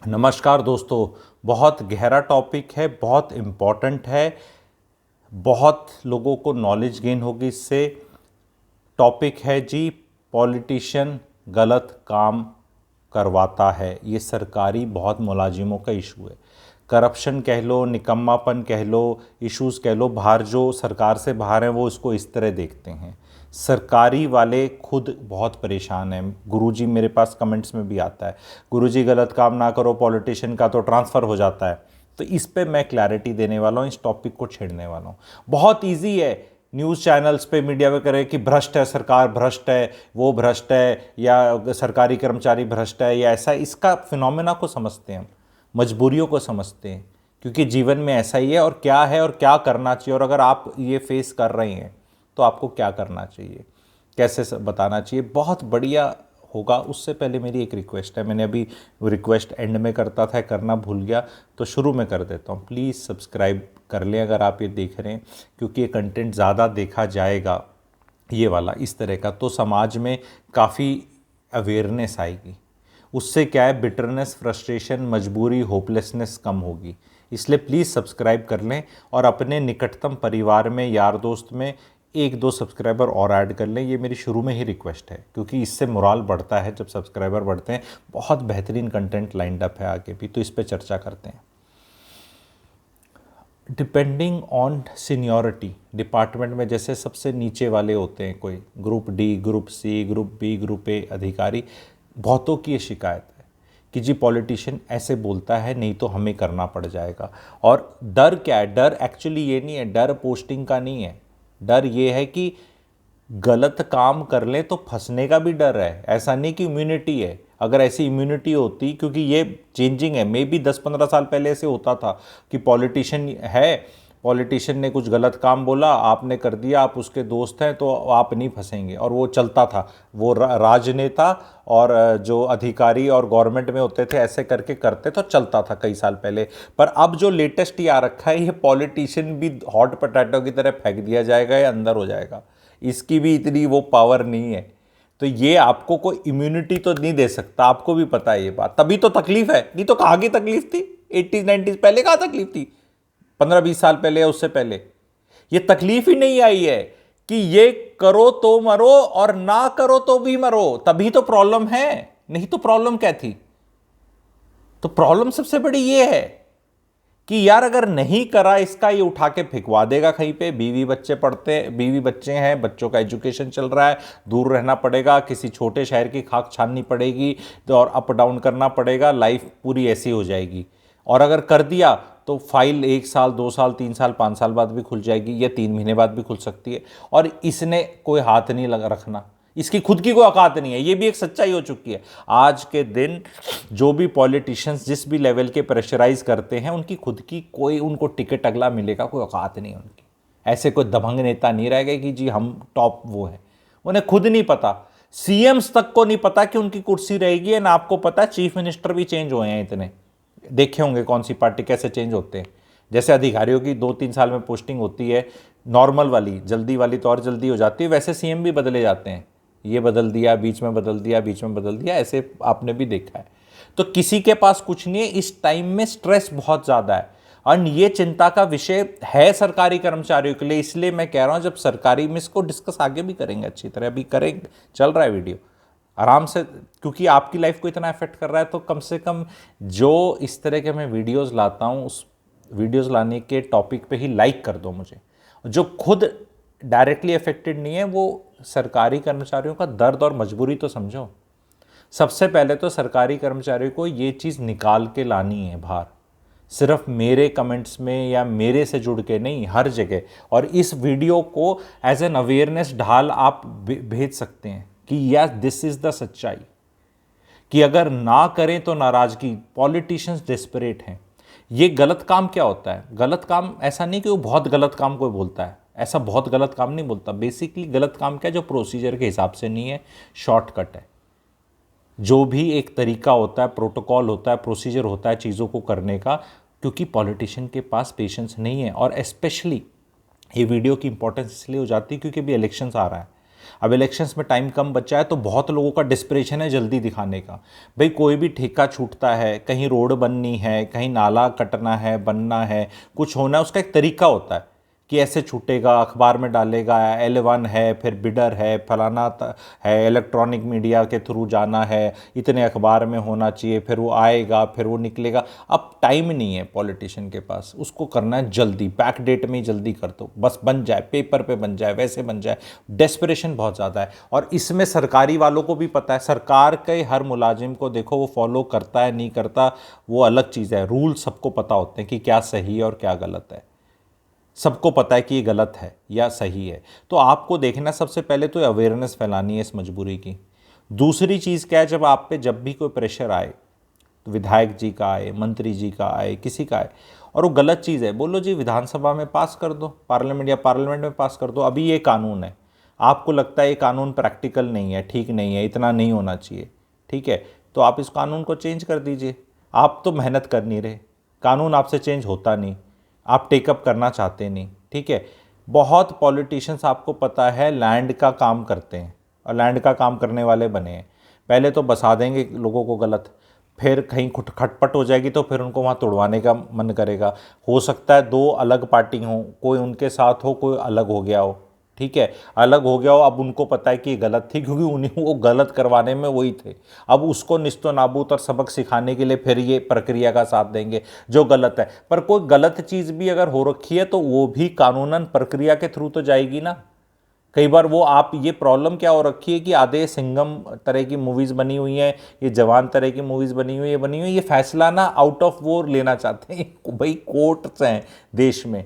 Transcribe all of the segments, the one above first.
नमस्कार दोस्तों। बहुत गहरा टॉपिक है, बहुत इम्पॉर्टेंट है, बहुत लोगों को नॉलेज गेन होगी इससे। टॉपिक है जी, पॉलिटिशियन गलत काम करवाता है। ये सरकारी बहुत मुलाजिमों का इशू है। करप्शन कह लो, निकम्मापन कह लो, इश्यूज़ कह लो, बाहर जो सरकार से बाहर हैं वो इसको इस तरह देखते हैं। सरकारी वाले खुद बहुत परेशान हैं। गुरुजी मेरे पास कमेंट्स में भी आता है, गुरुजी गलत काम ना करो, पॉलिटिशियन का तो ट्रांसफ़र हो जाता है। तो इस पे मैं क्लैरिटी देने वाला हूँ, इस टॉपिक को छेड़ने वाला हूँ। बहुत ईजी है न्यूज़ चैनल्स पे, मीडिया पे करे कि भ्रष्ट है सरकार, भ्रष्ट है, वो भ्रष्ट है, या सरकारी कर्मचारी भ्रष्ट है, या ऐसा। इसका फिनोमेना को समझते हैं हम, मजबूरियों को समझते हैं, क्योंकि जीवन में ऐसा ही है और क्या करना चाहिए। और अगर आप ये फेस कर रहे हैं तो आपको क्या करना चाहिए, कैसे बताना चाहिए, बहुत बढ़िया होगा। उससे पहले मेरी एक रिक्वेस्ट है, मैंने अभी रिक्वेस्ट एंड में करता था, करना भूल गया, तो शुरू में कर देता हूँ। प्लीज़ सब्सक्राइब कर लें अगर आप ये देख रहे हैं, क्योंकि ये कंटेंट ज़्यादा देखा जाएगा, ये वाला इस तरह का, तो समाज में काफ़ी अवेयरनेस आएगी। उससे क्या है, बिटरनेस, फ्रस्ट्रेशन, मजबूरी, होपलेसनेस कम होगी। इसलिए प्लीज़ सब्सक्राइब कर लें और अपने निकटतम परिवार में, यार दोस्त में एक दो सब्सक्राइबर और ऐड कर लें। ये मेरी शुरू में ही रिक्वेस्ट है, क्योंकि इससे मोराल बढ़ता है जब सब्सक्राइबर बढ़ते हैं। बहुत बेहतरीन कंटेंट लाइंड अप है आगे भी, तो इस पर चर्चा करते हैं। डिपेंडिंग ऑन सीनियरिटी, डिपार्टमेंट में जैसे सबसे नीचे वाले होते हैं, कोई group D, group C, group B, group A अधिकारी, बहुतों की ये शिकायत है कि जी पॉलिटिशियन ऐसे बोलता है, नहीं तो हमें करना पड़ जाएगा। और डर क्या है? डर एक्चुअली ये नहीं है, डर पोस्टिंग का नहीं है। डर ये है कि गलत काम कर लें तो फंसने का भी डर है। ऐसा नहीं कि इम्यूनिटी है। अगर ऐसी इम्यूनिटी होती, क्योंकि ये चेंजिंग है, मे बी 10-15 साल पहले ऐसे होता था कि पॉलिटिशियन ने कुछ गलत काम बोला, आपने कर दिया, आप उसके दोस्त हैं तो आप नहीं फंसेंगे, और वो चलता था। वो राजनेता और जो अधिकारी और गवर्नमेंट में होते थे ऐसे करके करते तो चलता था कई साल पहले। पर अब जो लेटेस्ट ये आ रखा है, ये पॉलिटिशियन भी हॉट पोटैटो की तरह फेंक दिया जाएगा या अंदर हो जाएगा। इसकी भी इतनी वो पावर नहीं है। तो ये आपको कोई इम्यूनिटी तो नहीं दे सकता, आपको भी पता है ये बात। तभी तो तकलीफ है, नहीं तो कहाँ की तकलीफ थी? 80s 90s पहले कहाँ तकलीफ थी? 15-20 साल पहले या उससे पहले ये तकलीफ ही नहीं आई है कि ये करो तो मरो और ना करो तो भी मरो। तभी तो प्रॉब्लम है, नहीं तो प्रॉब्लम क्या थी? तो प्रॉब्लम सबसे बड़ी ये है कि यार अगर नहीं करा, इसका ये उठा के फेंकवा देगा कहीं पे। बीवी बच्चे हैं, बच्चों का एजुकेशन चल रहा है, दूर रहना पड़ेगा, किसी छोटे शहर की खाक छाननी पड़ेगी, तो और अप डाउन करना पड़ेगा, लाइफ पूरी ऐसी हो जाएगी। और अगर कर दिया तो फाइल 1 साल 2 साल 3 साल 5 साल बाद भी खुल जाएगी, या 3 महीने बाद भी खुल सकती है, और इसने कोई हाथ नहीं लगा रखना। इसकी खुद की कोई औकात नहीं है, ये भी एक सच्चाई हो चुकी है। आज के दिन जो भी पॉलिटिशियंस जिस भी लेवल के प्रेशराइज करते हैं, उनकी खुद की कोई, उनको टिकट अगला मिलेगा, कोई औकात नहीं है उनकी। ऐसे कोई दबंग नेता नहीं रह गए कि जी हम टॉप वो हैं। उन्हें खुद नहीं पता, सीएम्स तक को नहीं पता कि उनकी कुर्सी रहेगी। ना आपको पता, चीफ मिनिस्टर भी चेंज हुए हैं इतने, देखे होंगे कौन सी पार्टी कैसे चेंज होते हैं। जैसे अधिकारियों की 2-3 साल में पोस्टिंग होती है, नॉर्मल वाली, जल्दी वाली तो और जल्दी हो जाती है, वैसे सीएम भी बदले जाते हैं। ये बदल दिया, बीच में बदल दिया, बीच में बदल दिया, ऐसे आपने भी देखा है। तो किसी के पास कुछ नहीं है। इस टाइम में स्ट्रेस बहुत ज़्यादा है, और ये चिंता का विषय है सरकारी कर्मचारियों के लिए। इसलिए मैं कह रहा हूँ, जब सरकारी में इसको डिस्कस आगे भी करेंगे अच्छी तरह, अभी करेंगे, चल रहा है वीडियो आराम से, क्योंकि आपकी लाइफ को इतना इफेक्ट कर रहा है। तो कम से कम जो इस तरह के मैं वीडियोस लाता हूँ, उस वीडियोस लाने के टॉपिक पे ही लाइक कर दो मुझे। जो खुद डायरेक्टली अफेक्टेड नहीं है, वो सरकारी कर्मचारियों का दर्द और मजबूरी तो समझो। सबसे पहले तो सरकारी कर्मचारियों को ये चीज़ निकाल के लानी है बाहर, सिर्फ मेरे कमेंट्स में या मेरे से जुड़ के नहीं, हर जगह। और इस वीडियो को एज एन अवेयरनेस ढाल आप भेज सकते हैं कि यस दिस इज द सच्चाई, कि अगर ना करें तो नाराजगी। पॉलिटिशियंस डेस्परेट हैं। ये गलत काम क्या होता है? गलत काम ऐसा नहीं कि वो बहुत गलत काम कोई बोलता है, ऐसा बहुत गलत काम नहीं बोलता। बेसिकली गलत काम क्या है? जो प्रोसीजर के हिसाब से नहीं है, शॉर्टकट है। जो भी एक तरीका होता है, प्रोटोकॉल होता है, प्रोसीजर होता है चीज़ों को करने का, क्योंकि पॉलिटिशियन के पास पेशेंस नहीं है। और स्पेशली ये वीडियो की इंपॉर्टेंस इसलिए हो जाती है क्योंकि अभी इलेक्शंस आ रहा है। अब इलेक्शंस में टाइम कम बचा है तो बहुत लोगों का डिस्परेशन है जल्दी दिखाने का। भाई कोई भी ठेका छूटता है, कहीं रोड बननी है, कहीं नाला कटना है, बनना है, कुछ होना है, उसका एक तरीका होता है कि ऐसे छूटेगा, अखबार में डालेगा, L1 है, फिर बिडर है, फलाना है, इलेक्ट्रॉनिक मीडिया के थ्रू जाना है, इतने अखबार में होना चाहिए, फिर वो आएगा, फिर वो निकलेगा। अब टाइम नहीं है पॉलिटिशियन के पास, उसको करना है जल्दी, बैक डेट में ही जल्दी कर दो, बस बन जाए, पेपर पे बन जाए, वैसे बन जाए। डेस्परेशन बहुत ज़्यादा है और इसमें सरकारी वालों को भी पता है। सरकार के हर मुलाजिम को देखो, वो फॉलो करता है नहीं करता वो अलग चीज़ है, रूल सबको पता होते हैं कि क्या सही है और क्या गलत है, सबको पता है कि ये गलत है या सही है। तो आपको देखना सबसे पहले तो अवेयरनेस फैलानी है इस मजबूरी की। दूसरी चीज़ क्या है, जब आप पे जब भी कोई प्रेशर आए, तो विधायक जी का आए, मंत्री जी का आए, किसी का आए, और वो गलत चीज़ है, बोलो जी विधानसभा में पास कर दो, पार्लियामेंट में पास कर दो। अभी ये कानून है, आपको लगता है ये कानून प्रैक्टिकल नहीं है, ठीक नहीं है, इतना नहीं होना चाहिए, ठीक है, तो आप इस कानून को चेंज कर दीजिए। आप तो मेहनत कर नहीं रहे, कानून आपसे चेंज होता नहीं, आप टेकअप करना चाहते नहीं, ठीक है। बहुत पॉलिटिशियंस आपको पता है लैंड का काम करते हैं और लैंड का काम करने वाले बने हैं। पहले तो बसा देंगे लोगों को गलत, फिर कहीं खटपट हो जाएगी तो फिर उनको वहाँ तोड़वाने का मन करेगा। हो सकता है दो अलग पार्टी हों, कोई उनके साथ हो, कोई अलग हो गया हो, ठीक है, अलग हो गया हो। अब उनको पता है कि ये गलत थी क्योंकि उन्हें वो गलत करवाने में वही थे। अब उसको निस्तो नाबूद और सबक सिखाने के लिए फिर ये प्रक्रिया का साथ देंगे जो गलत है। पर कोई गलत चीज़ भी अगर हो रखी है तो वो भी कानूनन प्रक्रिया के थ्रू तो जाएगी ना। कई बार वो आप ये प्रॉब्लम क्या हो रखी है कि आधे सिंघम तरह की मूवीज़ बनी हुई हैं, ये जवान तरह की मूवीज़ बनी हुई है, ये फैसला ना आउट ऑफ वो लेना चाहते हैं भाई, कोर्ट्स हैं देश में,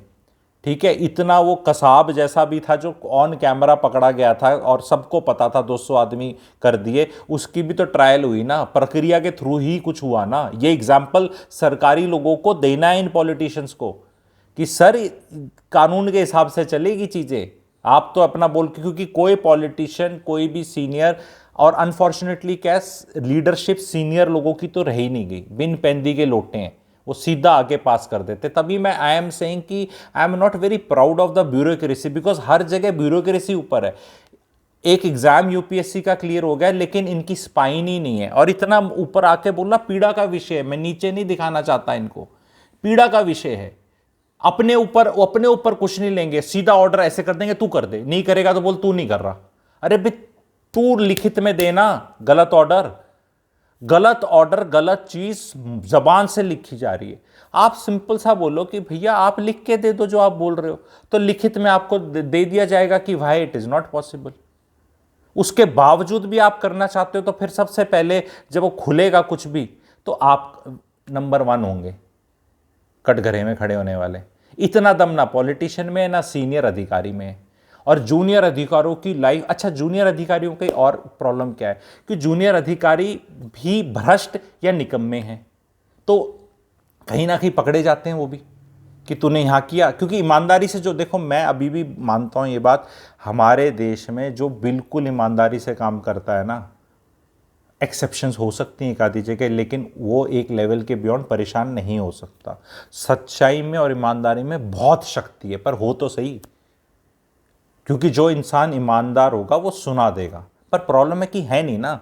ठीक है। इतना वो कसाब जैसा भी था जो ऑन कैमरा पकड़ा गया था और सबको पता था, 200 आदमी कर दिए, उसकी भी तो ट्रायल हुई ना, प्रक्रिया के थ्रू ही कुछ हुआ ना। ये एग्जाम्पल सरकारी लोगों को देना है इन पॉलिटिशियंस को कि सर कानून के हिसाब से चलेगी चीज़ें। आप तो अपना बोल के, क्योंकि कोई पॉलिटिशियन, कोई भी सीनियर, और अनफॉर्चुनेटली क्या लीडरशिप सीनियर लोगों की तो रह ही नहीं गई, बिन पेंदी के लोटे हैं, वो सीधा आगे पास कर देते। तभी मैं आई एम सेइंग कि I am not very proud of the bureaucracy, because हर जगह ब्यूरोक्रेसी ऊपर है। एक एग्जाम यूपीएससी का क्लियर हो गया लेकिन इनकी स्पाइन ही नहीं है, और इतना ऊपर आके बोलना पीड़ा का विषय है। मैं नीचे नहीं दिखाना चाहता इनको, पीड़ा का विषय है। अपने ऊपर कुछ नहीं लेंगे, सीधा ऑर्डर ऐसे कर देंगे, तू कर दे, नहीं करेगा तो बोल तू नहीं कर रहा। अरे भाई तू लिखित में देना, गलत ऑर्डर गलत चीज जबान से लिखी जा रही है। आप सिंपल सा बोलो कि भैया आप लिख के दे दो जो आप बोल रहे हो, तो लिखित में आपको दे दिया जाएगा कि भाई इट इज नॉट पॉसिबल। उसके बावजूद भी आप करना चाहते हो तो फिर सबसे पहले जब वो खुलेगा कुछ भी तो आप नंबर 1 होंगे कटघरे में खड़े होने वाले। इतना दम ना पॉलिटिशियन में ना सीनियर अधिकारी में। और जूनियर अधिकारियों की लाइफ, अच्छा जूनियर अधिकारियों की और प्रॉब्लम क्या है कि जूनियर अधिकारी भी भ्रष्ट या निकम्मे हैं, तो कहीं ना कहीं पकड़े जाते हैं वो भी कि तूने यहाँ किया। क्योंकि ईमानदारी से जो, देखो मैं अभी भी मानता हूँ ये बात, हमारे देश में जो बिल्कुल ईमानदारी से काम करता है ना, एक्सेप्शंस हो सकती हैं एक आधी जगह, लेकिन वो एक लेवल के बियॉन्ड परेशान नहीं हो सकता। सच्चाई में और ईमानदारी में बहुत शक्ति है, पर हो तो सही, क्योंकि जो इंसान ईमानदार होगा वो सुना देगा। पर प्रॉब्लम है कि है नहीं ना।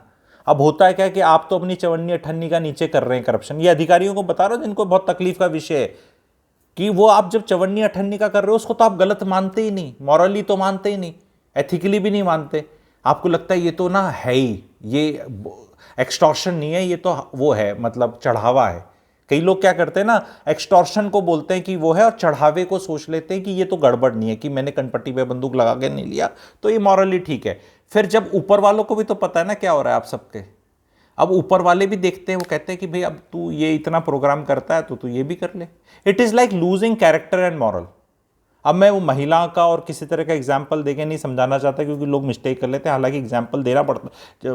अब होता है क्या कि आप तो अपनी चवन्नी अठन्नी का नीचे कर रहे हैं करप्शन। ये अधिकारियों को बता रहा हूं जिनको बहुत तकलीफ का विषय है कि वो आप जब चवन्नी अठन्नी का कर रहे हो उसको तो आप गलत मानते ही नहीं, मॉरली तो मानते ही नहीं, एथिकली भी नहीं मानते। आपको लगता है ये तो ना है ही, ये एक्सटॉर्शन नहीं है, ये तो वो है, मतलब चढ़ावा है। कई लोग क्या करते हैं ना, एक्सटॉर्शन को बोलते हैं कि वो है और चढ़ावे को सोच लेते हैं कि ये तो गड़बड़ नहीं है, कि मैंने कनपट्टी पे बंदूक लगा के नहीं लिया तो ये मॉरली ठीक है। फिर जब ऊपर वालों को भी तो पता है ना क्या हो रहा है आप सबके, अब ऊपर वाले भी देखते हैं, वो कहते हैं कि भाई अब तू ये इतना प्रोग्राम करता है तो तू ये भी कर ले। It is like losing character and moral. अब मैं वो महिला का और किसी तरह का एग्जाम्पल देके नहीं समझाना चाहता क्योंकि लोग मिस्टेक कर लेते हैं, हालांकि एग्जाम्पल देना पड़ता,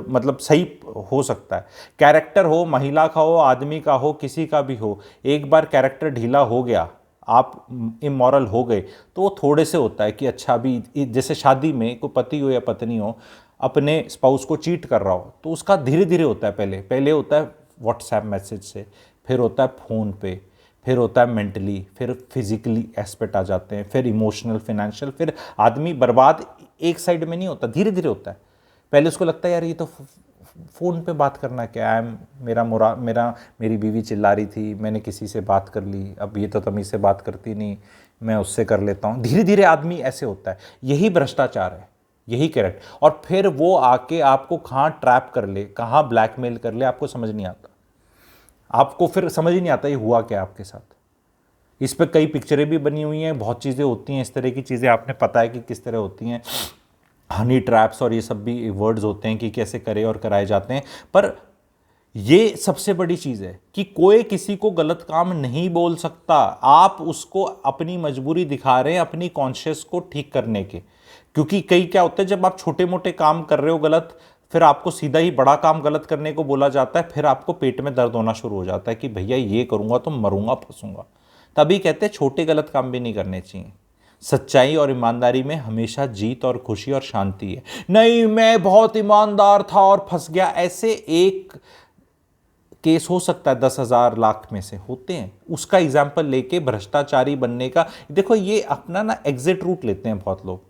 मतलब सही हो सकता है। कैरेक्टर हो, महिला का हो, आदमी का हो, किसी का भी हो, एक बार कैरेक्टर ढीला हो गया, आप इमोरल हो गए, तो वो थोड़े से होता है कि अच्छा अभी, जैसे शादी में कोई पति हो या पत्नी हो अपने स्पाउस को चीट कर रहा हो तो उसका धीरे धीरे होता है। पहले होता है व्हाट्सएप मैसेज से, फिर होता है फ़ोन पे, फिर होता है मेंटली, फिर फिजिकली एस्पेक्ट आ जाते हैं, फिर इमोशनल, फाइनेंशियल, फिर आदमी बर्बाद एक साइड में नहीं होता, धीरे धीरे होता है। पहले उसको लगता है यार ये तो फ़ोन पे बात करना क्या है, मेरी बीवी चिल्ला रही थी, मैंने किसी से बात कर ली, अब ये तो तमीज़ से बात करती नहीं, मैं उससे कर लेता हूँ। धीरे धीरे आदमी ऐसे होता है। यही भ्रष्टाचार है, यही करेक्ट। और फिर वो आके आपको कहाँ ट्रैप कर ले, कहाँ ब्लैकमेल कर ले, आपको समझ नहीं आता। आपको फिर समझ ही नहीं आता ये हुआ क्या आपके साथ। इस पर कई पिक्चरें भी बनी हुई हैं, बहुत चीज़ें होती हैं, इस तरह की चीज़ें आपने पता है कि किस तरह होती हैं। हनी ट्रैप्स और ये सब भी वर्ड्स होते हैं कि कैसे करे और कराए जाते हैं। पर ये सबसे बड़ी चीज़ है कि कोई किसी को गलत काम नहीं बोल सकता। आप उसको अपनी मजबूरी दिखा रहे हैं अपनी कॉन्शियस को ठीक करने के। क्योंकि कई क्या होता है, जब आप छोटे मोटे काम कर रहे हो गलत, फिर आपको सीधा ही बड़ा काम गलत करने को बोला जाता है, फिर आपको पेट में दर्द होना शुरू हो जाता है कि भैया ये करूंगा तो मरूंगा, फंसूंगा। तभी कहते हैं छोटे गलत काम भी नहीं करने चाहिए। सच्चाई और ईमानदारी में हमेशा जीत और खुशी और शांति है। नहीं मैं बहुत ईमानदार था और फंस गया, ऐसे एक केस हो सकता है 10,000 लाख में से होते हैं। उसका एग्जाम्पल लेके भ्रष्टाचारी बनने का, देखो ये अपना ना एग्जिट रूट लेते हैं बहुत लोग।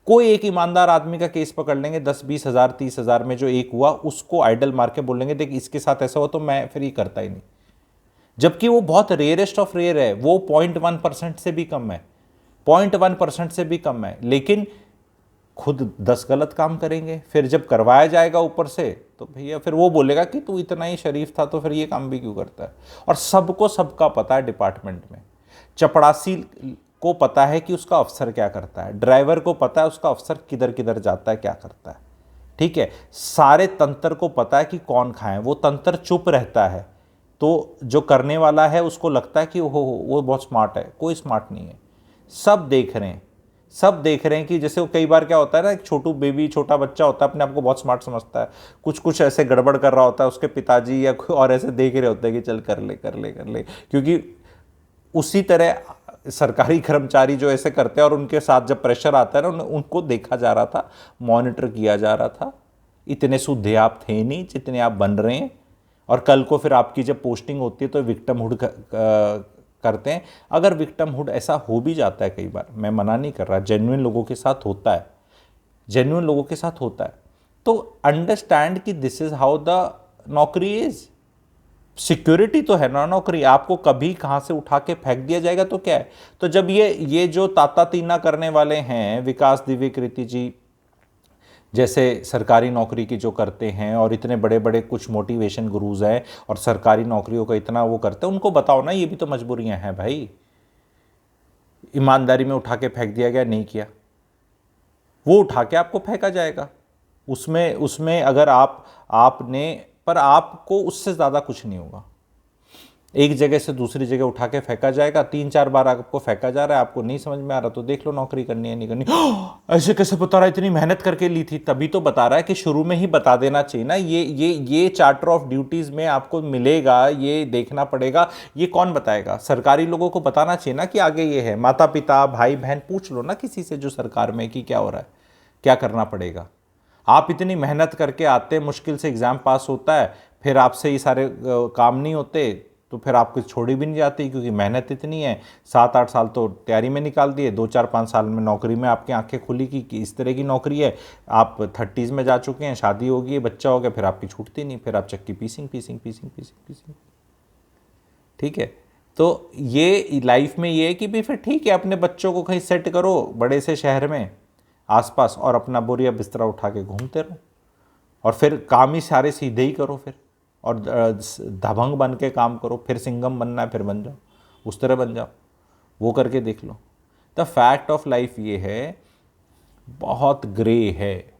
कोई एक ईमानदार आदमी का केस पकड़ लेंगे, 10-20 हज़ार 30 हज़ार में जो एक हुआ उसको आइडल मार के बोलेंगे देख इसके साथ ऐसा हुआ तो मैं फिर ये करता ही नहीं। जबकि वो बहुत रेयरेस्ट ऑफ रेयर है, वो 0.1% से भी कम है, 0.1% से भी कम है। लेकिन खुद 10 गलत काम करेंगे, फिर जब करवाया जाएगा ऊपर से तो भैया फिर वो बोलेगा कि तू इतना ही शरीफ था तो फिर ये काम भी क्यों करता है। और सबको सबका पता है डिपार्टमेंट में। चपड़ासी को पता है कि उसका अफसर क्या करता है, ड्राइवर को पता है उसका अफसर किधर किधर जाता है, क्या करता है। ठीक है, सारे तंत्र को पता है कि कौन खाए, वो तंत्र चुप रहता है तो जो करने वाला है उसको लगता है कि वो बहुत स्मार्ट है। कोई स्मार्ट नहीं है, सब देख रहे हैं। सब देख रहे हैं कि जैसे वो कई बार क्या होता है ना, एक छोटा बच्चा होता है, अपने आप को बहुत स्मार्ट समझता है, कुछ ऐसे गड़बड़ कर रहा होता है, उसके पिताजी या कोई और ऐसे देख रहे होते हैं कि चल कर ले। क्योंकि उसी तरह सरकारी कर्मचारी जो ऐसे करते हैं और उनके साथ जब प्रेशर आता है ना, उनको देखा जा रहा था, मॉनिटर किया जा रहा था। इतने सूधे आप थे नहीं जितने आप बन रहे हैं। और कल को फिर आपकी जब पोस्टिंग होती है तो विक्टिमहुड करते हैं। अगर विक्टिमहुड ऐसा हो भी जाता है कई बार, मैं मना नहीं कर रहा, जेन्युइन लोगों के साथ होता है, जेन्युइन लोगों के साथ होता है, तो अंडरस्टैंड कि दिस इज हाउ द नौकरी इज। सिक्योरिटी तो है ना नौकरी, आपको कभी कहां से उठा के फेंक दिया जाएगा तो क्या है। तो जब ये जो ताता तीना करने वाले हैं, विकास दिव्यकृति जी जैसे सरकारी नौकरी की जो करते हैं, और इतने बड़े बड़े कुछ मोटिवेशन गुरुज हैं और सरकारी नौकरियों का इतना वो करते हैं, उनको बताओ ना ये भी तो मजबूरियां हैं भाई। ईमानदारी में उठा के फेंक दिया गया, नहीं किया, वो उठा के आपको फेंका जाएगा। उसमें अगर आपने, पर आपको उससे ज़्यादा कुछ नहीं होगा। एक जगह से दूसरी जगह उठा के फेंका जाएगा, 3-4 बार आपको फेंका जा रहा है, आपको नहीं समझ में आ रहा तो देख लो नौकरी करनी है नहीं करनी। ऐसे कैसे बता रहा है, इतनी मेहनत करके ली थी। तभी तो बता रहा है कि शुरू में ही बता देना चाहिए ना। ये चार्टर ऑफ ड्यूटीज में आपको मिलेगा, ये देखना पड़ेगा। ये कौन बताएगा? सरकारी लोगों को बताना चाहिए ना कि आगे ये है। माता पिता भाई बहन पूछ लो ना किसी से जो सरकार में, कि क्या हो रहा है, क्या करना पड़ेगा। आप इतनी मेहनत करके आते, मुश्किल से एग्ज़ाम पास होता है, फिर आपसे ये सारे काम नहीं होते तो फिर आपको छोड़ी भी नहीं जाती, क्योंकि मेहनत इतनी है। 7-8 साल तो तैयारी में निकाल दिए, 2-4-5 साल में नौकरी में आपकी आंखें खुली कि इस तरह की नौकरी है। आप 30s में जा चुके हैं, शादी होगी, बच्चा हो गया, फिर आपकी छूटती नहीं, फिर आप चक्की पीसिंग। ठीक है, तो ये लाइफ में ये है कि भाई फिर ठीक है, अपने बच्चों को कहीं सेट करो बड़े से शहर में आसपास, और अपना बोरिया बिस्तरा उठा के घूमते रहो, और फिर काम ही सारे सीधे ही करो फिर, और दबंग बन के काम करो। फिर सिंघम बनना है फिर बन जाओ, उस तरह बन जाओ, वो करके देख लो। द फैक्ट ऑफ लाइफ ये है, बहुत ग्रे है।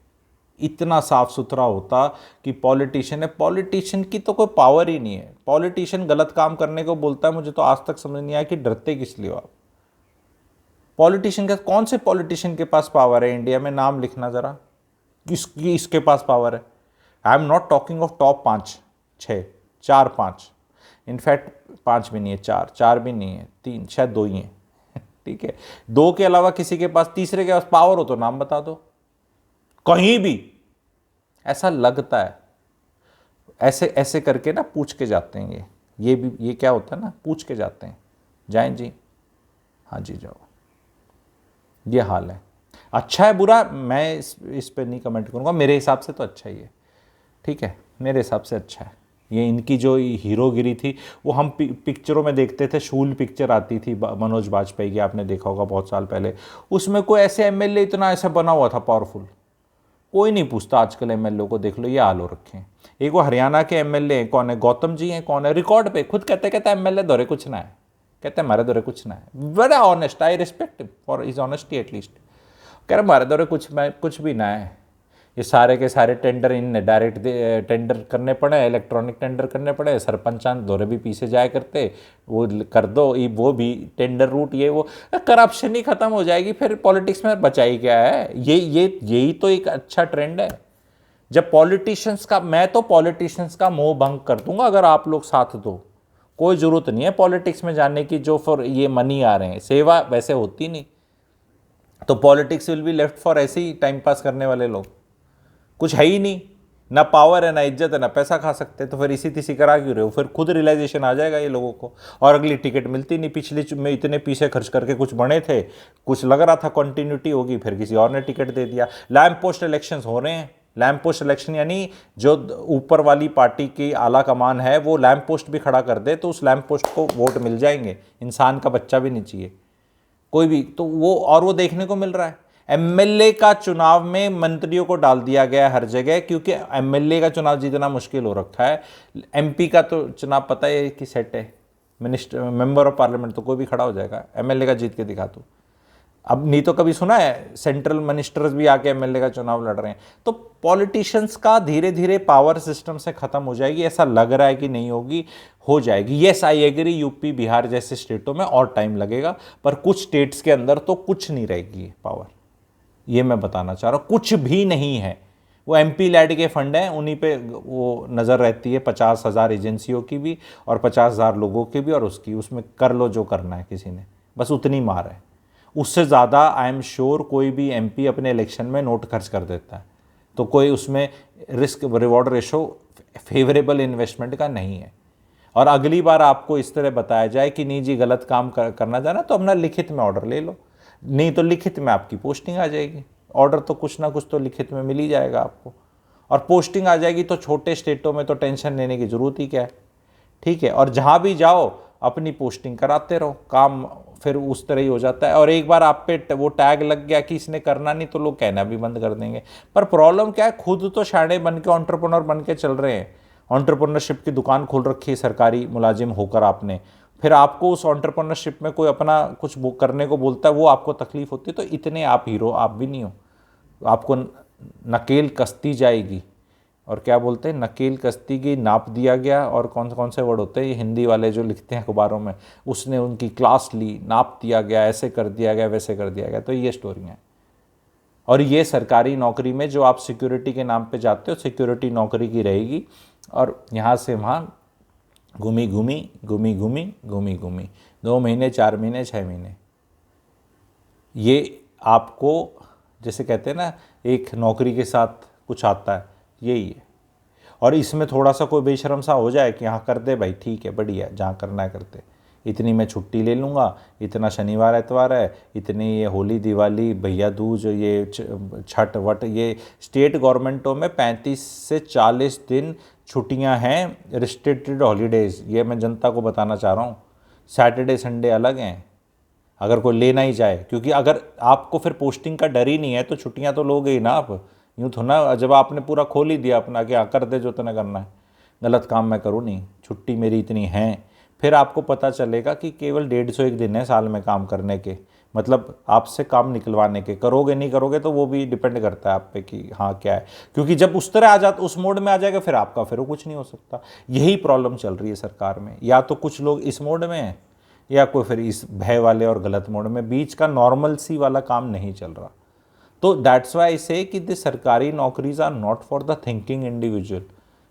इतना साफ सुथरा होता कि पॉलिटिशियन है, पॉलिटिशियन की तो कोई पावर ही नहीं है। पॉलिटिशियन गलत काम करने को बोलता है, मुझे तो आज तक समझ नहीं आया कि डरते किस लिए हो आप। पॉलिटिशियन का, कौन से पॉलिटिशियन के पास पावर है इंडिया में? नाम लिखना जरा, इसके पास पावर है। आई am not talking of top 5-6, 4-5, in fact 5 भी नहीं है, 4 भी नहीं है, 3 शायद 2 ही हैं। ठीक है, 2 के अलावा किसी के पास, तीसरे के पास पावर हो तो नाम बता दो कहीं भी। ऐसा लगता है, ऐसे ऐसे करके ना पूछ के जाते हैं। ये भी, ये क्या होता है ना, पूछ के जाते हैं, जाएं जी, हाँ जी जाओ, ये हाल है। अच्छा है बुरा मैं इस पे नहीं कमेंट करूँगा, मेरे हिसाब से तो अच्छा ही है, ठीक है, मेरे हिसाब से अच्छा है। ये इनकी जो हीरोगिरी थी वो हम पिक्चरों में देखते थे, शूल पिक्चर आती थी मनोज बाजपेयी की, आपने देखा होगा बहुत साल पहले, उसमें कोई ऐसे एमएलए इतना ऐसा बना हुआ था पावरफुल, कोई नहीं पूछता। आजकल एमएलए को देख लो, ये हाल हो रखे हैं। एक वो हरियाणा के एमएलए हैं, कौन है, गौतम जी हैं, कौन है, रिकॉर्ड पे खुद कहते एमएलए दौरे कुछ ना है, कहते हैं हमारे दौरे कुछ ना है, बड़ा honest, I respect for his honesty at least. कह रहे हमारे दौरे कुछ भी ना है, ये सारे के सारे टेंडर इन डायरेक्ट टेंडर करने पड़े, इलेक्ट्रॉनिक टेंडर करने पड़े, सरपंचान दौरे भी पीछे जाए करते, वो कर दो, ये वो भी टेंडर रूट, ये वो करप्शन ही खत्म हो जाएगी, फिर पॉलिटिक्स में बचाई क्या है। यही तो एक अच्छा ट्रेंड है। जब पॉलिटिशियंस का, मैं तो पॉलिटिशियंस का मोह भंग कर दूंगा अगर आप लोग साथ दो, कोई जरूरत नहीं है पॉलिटिक्स में जाने की, जो फॉर ये मनी आ रहे हैं, सेवा वैसे होती नहीं, तो politics will be left for ऐसे ही टाइम पास करने वाले लोग, कुछ है ही नहीं, ना पावर है, ना इज्जत है, ना पैसा खा सकते, तो फिर इसी तीसी करा क्यों रहे हो, फिर खुद रियलाइजेशन आ जाएगा ये लोगों को। और अगली टिकट मिलती नहीं, पिछली में इतने पैसे खर्च करके कुछ बने थे, कुछ लग रहा था कंटिन्यूटी होगी, फिर किसी और ने टिकट दे दिया। लैंप पोस्ट इलेक्शन हो रहे हैं, लैंप पोस्ट इलेक्शन यानी जो ऊपर वाली पार्टी की आला कमान है वो लैंप पोस्ट भी खड़ा कर दे तो उस लैंप पोस्ट को वोट मिल जाएंगे, इंसान का बच्चा भी नहीं चाहिए कोई भी, तो वो, और वो देखने को मिल रहा है। एमएलए का चुनाव में मंत्रियों को डाल दिया गया हर जगह, क्योंकि एमएलए का चुनाव जीतना मुश्किल हो रखा है। एमपी का तो चुनाव पता है कि सेट है, मिनिस्टर मेंबर ऑफ पार्लियामेंट तो कोई भी खड़ा हो जाएगा, एमएलए का जीत के दिखा तू। अब नहीं तो कभी सुना है सेंट्रल मिनिस्टर्स भी आके एमएलए का चुनाव लड़ रहे हैं। तो पॉलिटिशियंस का धीरे धीरे पावर सिस्टम से खत्म हो जाएगी, ऐसा लग रहा है कि नहीं होगी, हो जाएगी। Yes I agree, UP Bihar जैसे स्टेटों में और टाइम लगेगा, पर कुछ स्टेट्स के अंदर तो कुछ नहीं रहेगी पावर, ये मैं बताना चाह रहा हूँ, कुछ भी नहीं है। वो एमपी लैड के फंड हैं, उन्हीं पे वो नज़र रहती है, 50,000 एजेंसियों की भी और 50,000 लोगों की भी, और उसकी, उसमें कर लो जो करना है किसी ने, बस उतनी मार है। उससे ज़्यादा आई एम श्योर कोई भी एमपी अपने इलेक्शन में नोट खर्च कर देता है, तो कोई उसमें risk reward ratio favourable investment का नहीं है। और अगली बार आपको इस तरह बताया जाए कि नहीं जी गलत काम करना जाना, तो अपना लिखित में ऑर्डर ले लो, नहीं तो लिखित में आपकी पोस्टिंग आ जाएगी। ऑर्डर तो कुछ ना कुछ तो लिखित में मिल ही जाएगा आपको, और पोस्टिंग आ जाएगी, तो छोटे स्टेटों में तो टेंशन लेने की ज़रूरत ही क्या है, ठीक है। और जहाँ भी जाओ अपनी पोस्टिंग कराते रहो, काम फिर उस तरह ही हो जाता है। और एक बार आप पे वो टैग लग गया कि इसने करना नहीं, तो लोग कहना भी बंद कर देंगे। पर प्रॉब्लम क्या है, खुद तो शाणे बन के एंटरप्रेन्योर बन के चल रहे हैं, एंटरप्रेन्योरशिप की दुकान खोल रखी है सरकारी मुलाजिम होकर आपने, फिर आपको उस एंटरप्रेन्योरशिप में कोई अपना कुछ करने को बोलता है, वो आपको तकलीफ होती है, तो इतने आप हीरो आप भी नहीं हो, आपको नकेल कसती जाएगी। और क्या बोलते हैं, नकेल कश्ती की नाप दिया गया, और कौन से वर्ड होते हैं ये हिंदी वाले जो लिखते हैं अखबारों में, उसने उनकी क्लास ली, नाप दिया गया, ऐसे कर दिया गया, वैसे कर दिया गया। तो ये स्टोरी है। और ये सरकारी नौकरी में जो आप सिक्योरिटी के नाम पे जाते हो, सिक्योरिटी नौकरी की रहेगी, और यहाँ से वहाँ घूमी 2 महीने 4 महीने 6 महीने, ये आपको जैसे कहते हैं ना एक नौकरी के साथ कुछ आता है, यही है। और इसमें थोड़ा सा कोई बेशरम सा हो जाए कि हाँ कर दे भाई, ठीक है, बढ़िया, जहाँ करना है करते, इतनी मैं छुट्टी ले लूँगा, इतना शनिवार एतवार है, इतनी ये होली दिवाली भैया दूज, ये छठ वट, ये स्टेट गवर्नमेंटों में 35 से 40 दिन छुट्टियाँ हैं, रिस्ट्रिक्टेड हॉलीडेज़, ये मैं जनता को बताना चाह रहा हूँ। सैटरडे संडे अलग हैं, अगर कोई लेना ही चाहे, क्योंकि अगर आपको फिर पोस्टिंग का डर ही नहीं है तो छुट्टियां तो लोगे ही ना आप, यूँ तो ना, जब आपने पूरा खोल ही दिया अपना कि कर दे जो तूने करना है, गलत काम मैं करूँ नहीं, छुट्टी मेरी इतनी है, फिर आपको पता चलेगा कि केवल 150 दिन है साल में काम करने के, मतलब आपसे काम निकलवाने के, करोगे नहीं करोगे तो वो भी डिपेंड करता है आप पे कि हाँ क्या है, क्योंकि जब उस तरह आ जाता, उस मोड में आ जाएगा फिर आपका फिर वो कुछ नहीं हो सकता। यही प्रॉब्लम चल रही है सरकार में, या तो कुछ लोग इस मोड में हैं, या कोई फिर इस भय वाले और गलत मोड में, बीच का नॉर्मल सी वाला काम नहीं चल रहा। तो दैट्स वाई से कि द सरकारी नौकरीज are not for the thinking individual,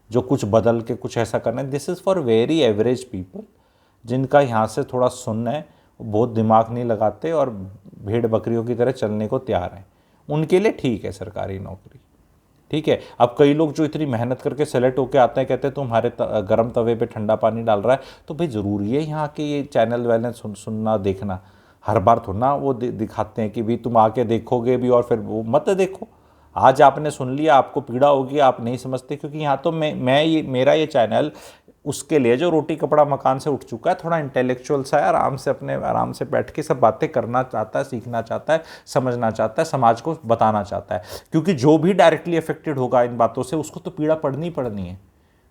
जो कुछ बदल के कुछ ऐसा करना है, this is for very average people, जिनका यहाँ से थोड़ा सुनना है, बहुत दिमाग नहीं लगाते और भेड़ बकरियों की तरह चलने को तैयार हैं, उनके लिए ठीक है सरकारी नौकरी, ठीक है। अब कई लोग जो इतनी मेहनत करके सेलेक्ट होकर आते हैं, कहते हैं तुम्हारे गर्म तवे पे ठंडा पानी डाल रहा है, तो भाई ज़रूरी है यहाँ के ये चैनल वैनल सुनना देखना, हर बार थोड़ा ना वो दिखाते हैं कि भी तुम आके देखोगे भी और फिर वो मत देखो। आज आपने सुन लिया, आपको पीड़ा होगी, आप नहीं समझते, क्योंकि यहाँ तो मेरा ये चैनल उसके लिए जो रोटी कपड़ा मकान से उठ चुका है, थोड़ा इंटेलेक्चुअल सा है, आराम से बैठ के सब बातें करना चाहता है, सीखना चाहता है, समझना चाहता है, समाज को बताना चाहता है। क्योंकि जो भी डायरेक्टली अफेक्टेड होगा इन बातों से, उसको तो पीड़ा पड़नी पड़नी है।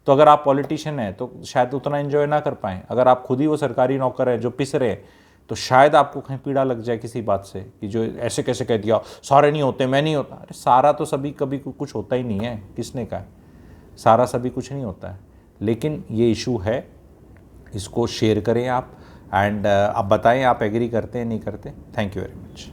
तो अगर आप पॉलिटिशियन हैं तो शायद उतना एंजॉय ना कर पाएँ, अगर आप खुद ही वो सरकारी नौकर हैं जो पिस रहे हैं, तो शायद आपको कहीं पीड़ा लग जाए किसी बात से कि जो ऐसे कैसे कह दिया, सारे नहीं होते, मैं नहीं होता। अरे सारा तो सभी कभी कुछ होता ही नहीं है, किसने कहा? सारा सभी कुछ नहीं होता है। लेकिन ये इशू है, इसको शेयर करें आप, एंड आप बताएं आप एग्री करते हैं नहीं करते। Thank you very much.